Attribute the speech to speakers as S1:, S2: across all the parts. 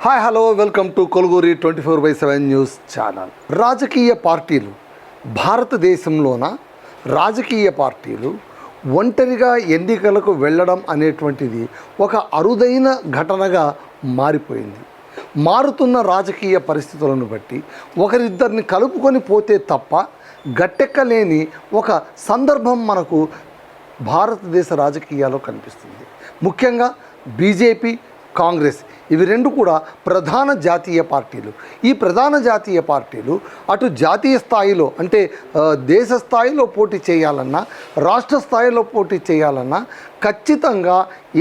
S1: Hi hello welcome to Koluguri 24/7 news channel. రాజకీయ పార్టీలు భారతదేశంలోన రాజకీయ పార్టీలు ఒంటరిగా ఎన్నికలకు వెళ్ళడం అనేటువంటిది ఒక అరుదైన ఘటనగా మారిపోయింది. మారుతున్న రాజకీయ పరిస్థితులను బట్టి ఒకరిద్దరిని కలుపుకొని పోతే తప్ప గట్టెక్కలేని ఒక సందర్భం మనకు భారతదేశ రాజకీయాల్లో కనిపిస్తుంది. ముఖ్యంగా బీజేపీ, కాంగ్రెస్ ఇవి రెండు కూడా ప్రధాన జాతీయ పార్టీలు. ఈ ప్రధాన జాతీయ పార్టీలు అటు జాతీయ స్థాయిలో అంటే దేశ స్థాయిలో పోటీ చేయాలన్నా, రాష్ట్ర స్థాయిలో పోటీ చేయాలన్నా ఖచ్చితంగా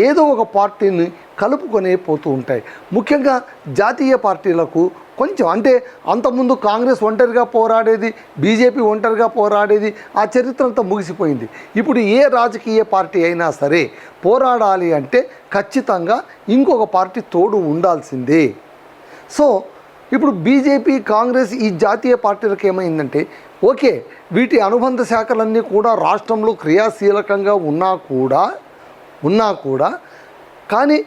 S1: ఏదో ఒక పార్టీని కలుపుకొనే పోతూ ఉంటాయి. ముఖ్యంగా జాతీయ పార్టీలకు కొంచెం అంటే అంతకుముందు కాంగ్రెస్ ఒంటరిగా పోరాడేది, బీజేపీ ఒంటరిగా పోరాడేది, ఆ చరిత్ర అంతా ముగిసిపోయింది. ఇప్పుడు ఏ రాజకీయ పార్టీ అయినా సరే పోరాడాలి అంటే ఖచ్చితంగా ఇంకొక పార్టీ తోడు ఉండాల్సిందే. సో ఇప్పుడు బీజేపీ, కాంగ్రెస్ ఈ జాతీయ పార్టీలకు ఏమైందంటే ఓకే, వీటి అనుబంధ శాఖలన్నీ కూడా రాష్ట్రంలో క్రియాశీలకంగా ఉన్నా కూడా కానీ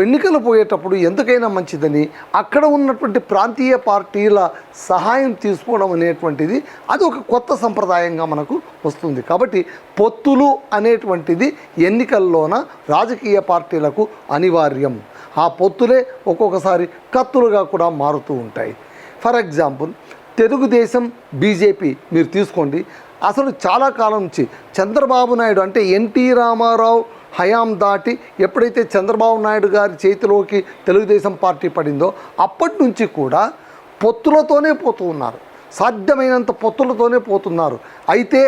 S1: ఎన్నికలు పోయేటప్పుడు ఎందుకైనా మంచిదని అక్కడ ఉన్నటువంటి ప్రాంతీయ పార్టీల సహాయం తీసుకోవడం అనేటువంటిది అది ఒక కొత్త సంప్రదాయంగా మనకు వస్తుంది. కాబట్టి పొత్తులు అనేటువంటిది ఎన్నికల్లోన రాజకీయ పార్టీలకు అనివార్యం. ఆ పొత్తులే ఒక్కొక్కసారి కత్తులుగా కూడా మారుతూ ఉంటాయి. ఫర్ ఎగ్జాంపుల్ తెలుగుదేశం, బీజేపీ మీరు తీసుకోండి. అసలు చాలా కాలం నుంచి చంద్రబాబు నాయుడు అంటే ఎన్టీ రామారావు హయాం దాటి ఎప్పుడైతే చంద్రబాబు నాయుడు గారి చేతిలోకి తెలుగుదేశం పార్టీ పడిందో అప్పటి నుంచి కూడా పొత్తులతోనే పోతూ ఉన్నారు. సాధ్యమైనంత పొత్తులతోనే పోతున్నారు. అయితే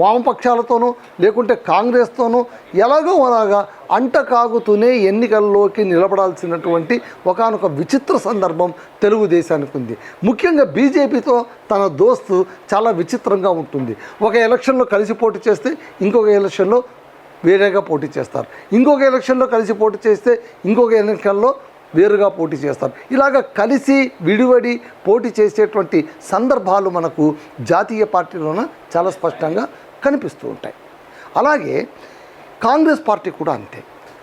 S1: వామపక్షాలతోనూ లేకుంటే కాంగ్రెస్తోనూ ఎలాగో అలాగా అంటకాగుతూనే ఎన్నికల్లోకి నిలబడాల్సినటువంటి ఒకానొక విచిత్ర సందర్భం తెలుగుదేశానికి ఉంది. ముఖ్యంగా బీజేపీతో తన దోస్తు చాలా విచిత్రంగా ఉంటుంది. ఒక ఎలక్షన్లో కలిసి పోటీ చేస్తే ఇంకొక ఎలక్షన్లో వేరేగా పోటీ చేస్తారు, ఇంకొక ఎలక్షన్లో కలిసి పోటీ చేస్తే ఇంకొక ఎన్నికల్లో వేరుగా పోటీ చేస్తారు. ఇలాగ కలిసి విడివడి పోటీ చేసేటువంటి సందర్భాలు మనకు జాతీయ పార్టీలోన చాలా స్పష్టంగా కనిపిస్తూ ఉంటాయి. అలాగే కాంగ్రెస్ పార్టీ కూడా అంతే.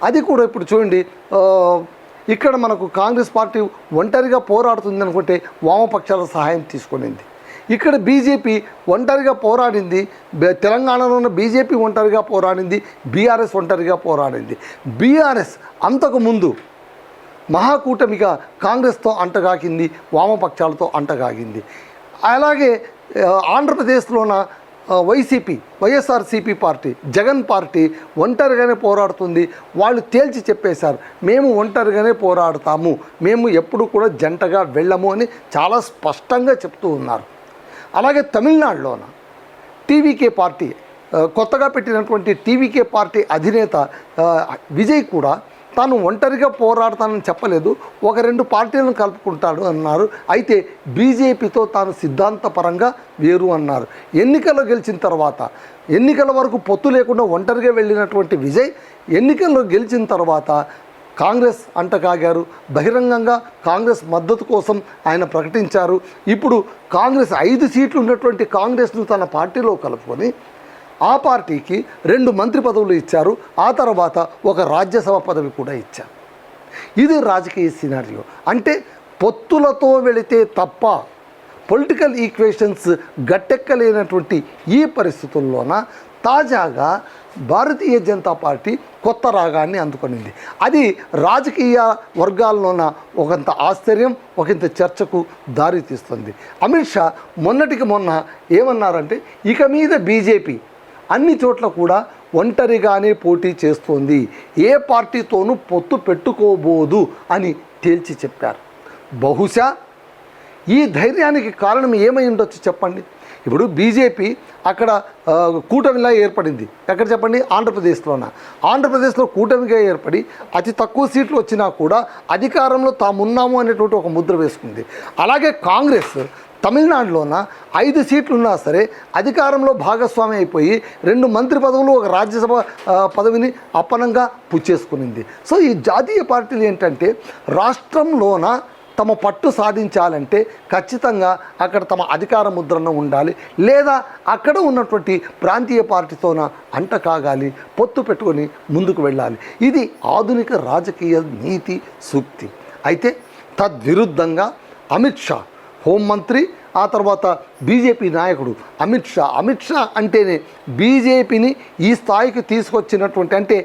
S1: అది కూడా ఇప్పుడు చూడండి, ఇక్కడ మనకు కాంగ్రెస్ పార్టీ ఒంటరిగా పోరాడుతుంది అనుకుంటే వామపక్షాల సహాయం తీసుకునింది. ఇక్కడ బీజేపీ ఒంటరిగా పోరాడింది, తెలంగాణలో ఉన్న బీజేపీ ఒంటరిగా పోరాడింది, బీఆర్ఎస్ ఒంటరిగా పోరాడింది. బీఆర్ఎస్ అంతకుముందు మహాకూటమిగా కాంగ్రెస్తో అంటగాకింది, వామపక్షాలతో అంటగాగింది. అలాగే ఆంధ్రప్రదేశ్లోన వైఎస్ఆర్సీపీ పార్టీ, జగన్ పార్టీ ఒంటరిగానే పోరాడుతుంది. వాళ్ళు తేల్చి చెప్పేశారు, మేము ఒంటరిగానే పోరాడుతాము, మేము ఎప్పుడు కూడా జంటగా వెళ్ళము అని చాలా స్పష్టంగా చెప్తూ ఉన్నారు. అలాగే తమిళనాడులోన టీవీకే పార్టీ, కొత్తగా పెట్టినటువంటి టీవీకే పార్టీ అధినేత విజయ్ కూడా తాను ఒంటరిగా పోరాడతానని చెప్పలేదు, ఒక రెండు పార్టీలను కలుపుకుంటాడు అన్నారు. అయితే బీజేపీతో తాను సిద్ధాంతపరంగా వేరు అన్నారు. ఎన్నికల్లో గెలిచిన తర్వాత, ఎన్నికల వరకు పొత్తు లేకుండా ఒంటరిగా వెళ్ళినటువంటి విజయ్ ఎన్నికల్లో గెలిచిన తర్వాత కాంగ్రెస్ అంటకాగారు. బహిరంగంగా కాంగ్రెస్ మద్దతు కోసం ఆయన ప్రకటించారు. ఇప్పుడు కాంగ్రెస్ 5 సీట్లు ఉన్నటువంటి కాంగ్రెస్ను తన పార్టీలో కలుపుకొని ఆ పార్టీకి 2 మంత్రి పదవులు ఇచ్చారు. ఆ తర్వాత ఒక రాజ్యసభ పదవి కూడా ఇచ్చారు. ఇది రాజకీయ సినారియో. అంటే పొత్తులతో వెళితే తప్ప పొలిటికల్ ఈక్వేషన్స్ గట్టెక్కలేనటువంటి ఈ పరిస్థితుల్లోన తాజాగా భారతీయ జనతా పార్టీ కొత్త రాగాన్ని అందుకొనింది. అది రాజకీయ వర్గాల్లోన ఒకంత ఆశ్చర్యం, ఒకంత చర్చకు దారి తీస్తుంది. అమిత్ షా మొన్నటికి మొన్న ఏమన్నారంటే ఇక మీద బీజేపీ అన్ని చోట్ల కూడా ఒంటరిగానే పోటీ చేస్తోంది, ఏ పార్టీతోనూ పొత్తు పెట్టుకోబోదు అని తేల్చి చెప్పారు. బహుశా ఈ ధైర్యానికి కారణం ఏమై ఉండొచ్చు చెప్పండి. ఇప్పుడు బీజేపీ అక్కడ కూటమిలా ఏర్పడింది. ఎక్కడ చెప్పండి? ఆంధ్రప్రదేశ్లో కూటమిగా ఏర్పడి అతి తక్కువ సీట్లు వచ్చినా కూడా అధికారంలో తామున్నాము అనేటువంటి ఒక ముద్ర వేసుకుంది. అలాగే కాంగ్రెస్ తమిళనాడులోన 5 సీట్లు ఉన్నా సరే అధికారంలో భాగస్వామి అయిపోయి 2 మంత్రి పదవులు, ఒక రాజ్యసభ పదవిని అప్పనంగా పుచ్చేసుకునింది. సో ఈ జాతీయ పార్టీలు ఏంటంటే రాష్ట్రంలోన తమ పట్టు సాధించాలంటే ఖచ్చితంగా అక్కడ తమ అధికార ముద్రను ఉండాలి, లేదా అక్కడ ఉన్నటువంటి ప్రాంతీయ పార్టీతోన అంటకాగాలి, పొత్తు పెట్టుకొని ముందుకు వెళ్ళాలి. ఇది ఆధునిక రాజకీయ నీతి సూక్తి. అయితే తద్విరుద్ధంగా అమిత్ షా హోంమంత్రి, ఆ తర్వాత బీజేపీ నాయకుడు అమిత్ షా అంటేనే బీజేపీని ఈ స్థాయికి తీసుకొచ్చినటువంటి, అంటే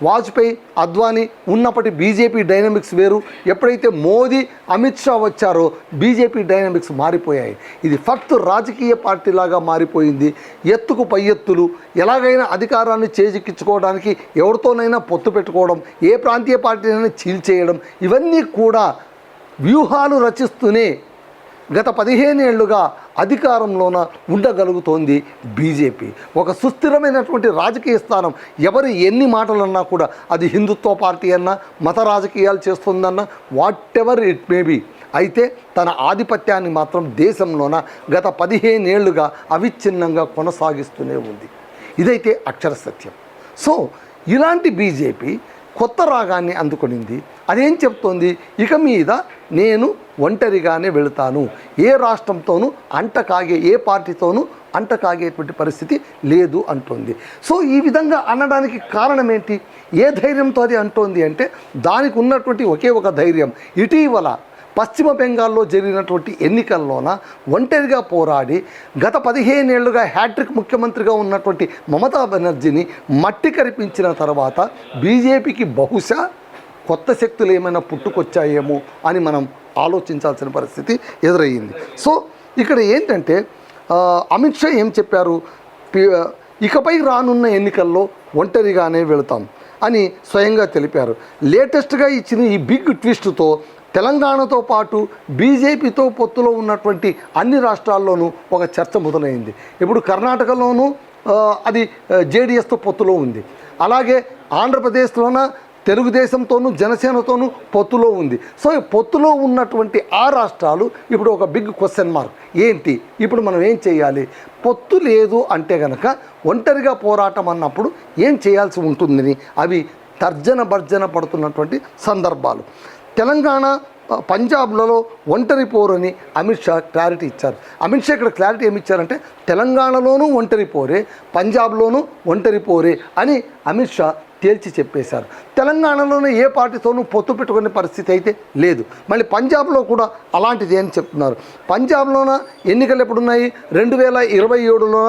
S1: వాజ్పేయి అద్వానీ ఉన్నప్పటి బీజేపీ డైనమిక్స్ వేరు, ఎప్పుడైతే మోదీ అమిత్ షా వచ్చారో బీజేపీ డైనమిక్స్ మారిపోయాయి. ఇది ఫక్త్ రాజకీయ పార్టీలాగా మారిపోయింది. ఎత్తుకు పై ఎత్తులు, ఎలాగైనా అధికారాన్ని చేజిక్కించుకోవడానికి ఎవరితోనైనా పొత్తు పెట్టుకోవడం, ఏ ప్రాంతీయ పార్టీనైనా చీల్చేయడం, ఇవన్నీ కూడా వ్యూహాలు రచిస్తూనే గత 15 ఏళ్లుగా అధికారంలోన ఉండగలుగుతోంది బీజేపీ. ఒక సుస్థిరమైనటువంటి రాజకీయ స్థానం, ఎవరు ఎన్ని మాటలన్నా కూడా, అది హిందుత్వ పార్టీ అన్నా, మత రాజకీయాలు చేస్తుందన్నా, whatever it may be, అయితే తన ఆధిపత్యాన్ని మాత్రం దేశంలోన గత 15 ఏళ్లుగా అవిచ్ఛిన్నంగా కొనసాగిస్తూనే ఉంది. ఇదైతే అక్షర సత్యం. సో ఇలాంటి బీజేపీ కొత్త రాగాన్ని అందుకొనింది. అదేం చెప్తోంది? ఇక మీద నేను ఒంటరిగానే వెళుతాను, ఏ రాష్ట్రంతోనూ అంటకాగే, ఏ పార్టీతోనూ అంటకాగేటువంటి పరిస్థితి లేదు అంటోంది. సో ఈ విధంగా అనడానికి కారణం ఏంటి? ఏ ధైర్యంతో అది అంటోంది అంటే, దానికి ఉన్నటువంటి ఒకే ఒక ధైర్యం, ఇటీవల పశ్చిమ బెంగాల్లో జరిగినటువంటి ఎన్నికల్లోన ఒంటరిగా పోరాడి గత 15 ఏళ్లుగా హ్యాట్రిక్ ముఖ్యమంత్రిగా ఉన్నటువంటి మమతా బెనర్జీని మట్టి కరిపించిన తర్వాత బీజేపీకి బహుశా కొత్త శక్తులు ఏమైనా పుట్టుకొచ్చాయేమో అని మనం ఆలోచించాల్సిన పరిస్థితి ఎదురయ్యింది. సో ఇక్కడ ఏంటంటే అమిత్ షా ఏం చెప్పారు? ఇకపై రానున్న ఎన్నికల్లో ఒంటరిగానే వెళతాం అని స్వయంగా తెలిపారు. లేటెస్ట్గా ఇచ్చిన ఈ బిగ్ ట్విస్ట్తో తెలంగాణతో పాటు బీజేపీతో పొత్తులో ఉన్నటువంటి అన్ని రాష్ట్రాల్లోనూ ఒక చర్చ మొదలైంది. ఇప్పుడు కర్ణాటకలోనూ అది జేడీఎస్తో పొత్తులో ఉంది. అలాగే ఆంధ్రప్రదేశ్లోన తెలుగుదేశంతోనూ జనసేనతోనూ పొత్తులో ఉంది. సో పొత్తులో ఉన్నటువంటి ఆ రాష్ట్రాలు ఇప్పుడు ఒక బిగ్ క్వశ్చన్ మార్క్, ఏంటి ఇప్పుడు మనం ఏం చేయాలి? పొత్తు లేదు అంటే కనుక ఒంటరిగా పోరాటం అన్నప్పుడు ఏం చేయాల్సి ఉంటుందని అవి తర్జన భర్జన పడుతున్నటువంటి సందర్భాలు. తెలంగాణ, పంజాబ్లలో ఒంటరి పోరని అమిత్ షా క్లారిటీ ఇచ్చారు. అమిత్ షా ఇక్కడ క్లారిటీ ఏమి ఇచ్చారంటే, తెలంగాణలోనూ ఒంటరి పోరే, పంజాబ్లోనూ ఒంటరి పోరే అని అమిత్ షా తేల్చి చెప్పేశారు. తెలంగాణలోనే ఏ పార్టీతోనూ పొత్తు పెట్టుకునే పరిస్థితి అయితే లేదు. మళ్ళీ పంజాబ్లో కూడా అలాంటిది అని చెప్తున్నారు. పంజాబ్లోన ఎన్నికలు ఎప్పుడున్నాయి? 2027లో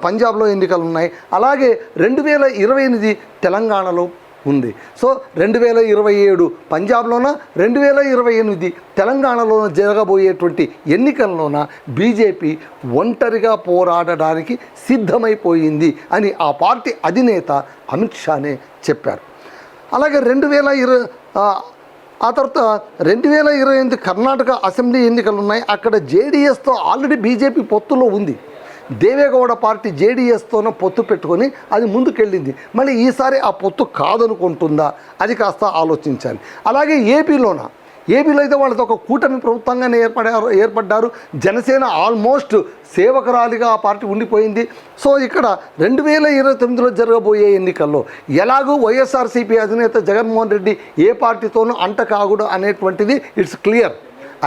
S1: పంజాబ్లో ఎన్నికలు ఉన్నాయి. అలాగే 2028 తెలంగాణలో ఉంది. సో 2027 పంజాబ్లోన, 2028 తెలంగాణలోన జరగబోయేటువంటి ఎన్నికల్లోన బీజేపీ ఒంటరిగా పోరాడడానికి సిద్ధమైపోయింది అని ఆ పార్టీ అధినేత అమిత్ షానే చెప్పారు. అలాగే ఆ తర్వాత 2028 కర్ణాటక అసెంబ్లీ ఎన్నికలు ఉన్నాయి. అక్కడ జేడీఎస్తో ఆల్రెడీ బీజేపీ పొత్తులో ఉంది. దేవేగౌడ పార్టీ జేడీఎస్తోనో పొత్తు పెట్టుకొని అది ముందుకెళ్ళింది. మళ్ళీ ఈసారి ఆ పొత్తు కాదనుకుంటుందా, అది కాస్త ఆలోచించాలి. అలాగే ఏపీలో అయితే వాళ్ళతో ఒక కూటమి ప్రభుత్వంగానే ఏర్పడ్డారు. జనసేన ఆల్మోస్ట్ సేవకురాలిగా ఆ పార్టీ ఉండిపోయింది. సో ఇక్కడ 2029లో జరగబోయే ఎన్నికల్లో ఎలాగూ వైఎస్ఆర్సీపీ అధినేత జగన్మోహన్ రెడ్డి ఏ పార్టీతోనూ అంటకాగుడు అనేటువంటిది ఇట్స్ క్లియర్.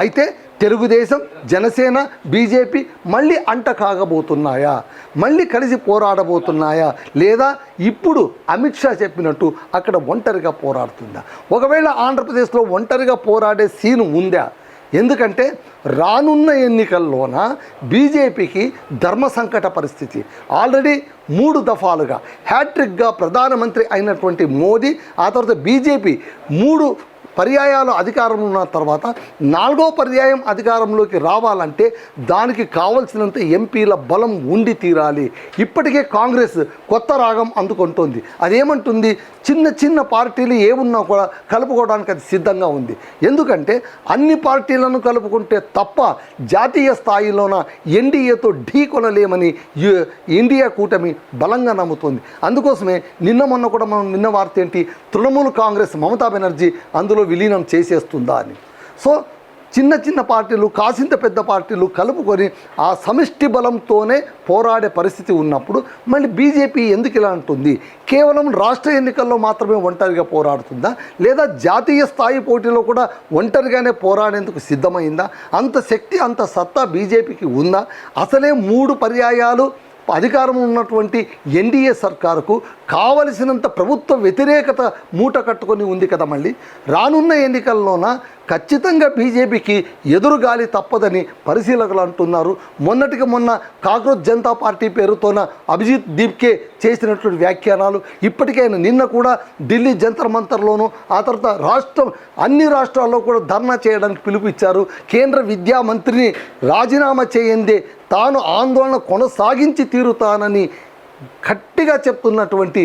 S1: అయితే తెలుగుదేశం, జనసేన, బీజేపీ మళ్ళీ అంట కాగబోతున్నాయా, మళ్ళీ కలిసి పోరాడబోతున్నాయా, లేదా ఇప్పుడు అమిత్ షా చెప్పినట్టు అక్కడ ఒంటరిగా పోరాడుతుందా? ఒకవేళ ఆంధ్రప్రదేశ్లో ఒంటరిగా పోరాడే సీను ఉందా? ఎందుకంటే రానున్న ఎన్నికల్లోన బీజేపీకి ధర్మ సంకట పరిస్థితి. ఆల్రెడీ 3 దఫాలుగా హ్యాట్రిక్గా ప్రధానమంత్రి అయినటువంటి మోదీ, ఆ తర్వాత బీజేపీ 3 పర్యాయాలు అధికారంలో ఉన్న తర్వాత 4వ పర్యాయం అధికారంలోకి రావాలంటే దానికి కావలసినంత ఎంపీల బలం ఉండి తీరాలి. ఇప్పటికే కాంగ్రెస్ కొత్త రాగం అందుకుంటోంది. అదేమంటుంది? చిన్న చిన్న పార్టీలు ఏమున్నా కూడా కలుపుకోవడానికి అది సిద్ధంగా ఉంది. ఎందుకంటే అన్ని పార్టీలను కలుపుకుంటే తప్ప జాతీయ స్థాయిలోన ఎన్డీఏతో ఢీ కొనలేమని ఇండియా కూటమి బలంగా నమ్ముతోంది. అందుకోసమే మొన్న కూడా మనం విన్న వార్త ఏంటి? తృణమూల్ కాంగ్రెస్ మమతా బెనర్జీ అందులో విలీనం చేసేస్తుందా అని. సో చిన్న చిన్న పార్టీలు, కాసింత పెద్ద పార్టీలు కలుపుకొని ఆ సమిష్టి బలంతోనే పోరాడే పరిస్థితి ఉన్నప్పుడు మళ్ళీ బీజేపీ ఎందుకు ఇలా అంటుంది? కేవలం రాష్ట్ర ఎన్నికల్లో మాత్రమే ఒంటరిగా పోరాడుతుందా, లేదా జాతీయ స్థాయి పోటీలో కూడా ఒంటరిగానే పోరాడేందుకు సిద్ధమైందా? అంత శక్తి, అంత సత్తా బీజేపీకి ఉందా? అసలే 3 పర్యాయాలు అధికారం ఉన్నటువంటి ఎన్డీఏ సర్కారుకు కావలసినంత ప్రభుత్వ వ్యతిరేకత మూట కట్టుకొని ఉంది కదా. మళ్ళీ రానున్న ఎన్నికల్లోన ఖచ్చితంగా బీజేపీకి ఎదురుగాలి తప్పదని పరిశీలకులు అంటున్నారు. మొన్నటికి మొన్న కాంగ్రెస్ జనతా పార్టీ పేరుతోన అభిజిత్ దీప్కే చేసినటువంటి వ్యాఖ్యానాలు ఇప్పటికైనా నిన్న కూడా ఢిల్లీ జంతర్ మంతర్లోనూ ఆ తర్వాత అన్ని రాష్ట్రాల్లో కూడా ధర్నా చేయడానికి పిలుపునిచ్చారు. కేంద్ర విద్యా మంత్రిని రాజీనామా చేయందే తాను ఆందోళన కొనసాగించి తీరుతానని గట్టిగా చెప్తున్నటువంటి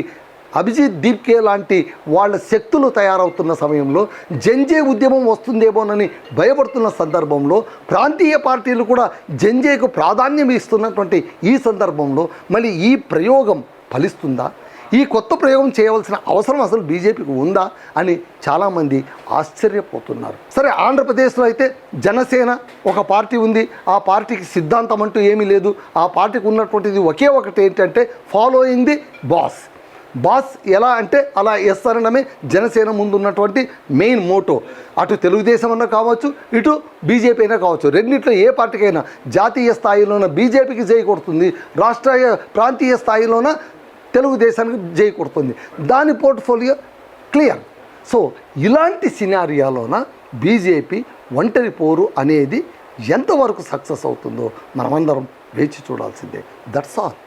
S1: అభిజిత్ దీప్కే లాంటి వాళ్ళ శక్తులు తయారవుతున్న సమయంలో జంజే ఉద్యమం వస్తుందేమోనని భయపడుతున్న సందర్భంలో ప్రాంతీయ పార్టీలు కూడా జంజేకు ప్రాధాన్యం ఇస్తున్నటువంటి ఈ సందర్భంలో మళ్ళీ ఈ ప్రయోగం ఫలిస్తుందా? ఈ కొత్త ప్రయోగం చేయవలసిన అవసరం అసలు బీజేపీకి ఉందా అని చాలామంది ఆశ్చర్యపోతున్నారు. సరే, ఆంధ్రప్రదేశ్లో అయితే జనసేన ఒక పార్టీ ఉంది. ఆ పార్టీకి సిద్ధాంతం అంటూ ఏమీ లేదు. ఆ పార్టీకి ఉన్నటువంటిది ఒకే ఒకటి ఏంటంటే ఫాలోయింగ్ ది బాస్ ఎలా అంటే అలా ఎస్ అనడమే జనసేన ముందున్నటువంటి మెయిన్ మోటో. అటు తెలుగుదేశం అన్నా కావచ్చు, ఇటు బీజేపీ అయినా కావచ్చు, రెండిట్లో ఏ పార్టీకైనా జాతీయ స్థాయిలోన బీజేపీకి జై కొడుతుంది, ప్రాంతీయ స్థాయిలోన తెలుగుదేశానికి జై కొడుతుంది. దాని పోర్ట్ఫోలియో క్లియర్. సో ఇలాంటి సినారియాలోన బీజేపీ ఒంటరి పోరు అనేది ఎంతవరకు సక్సెస్ అవుతుందో మనమందరం వేచి చూడాల్సిందే. That's all.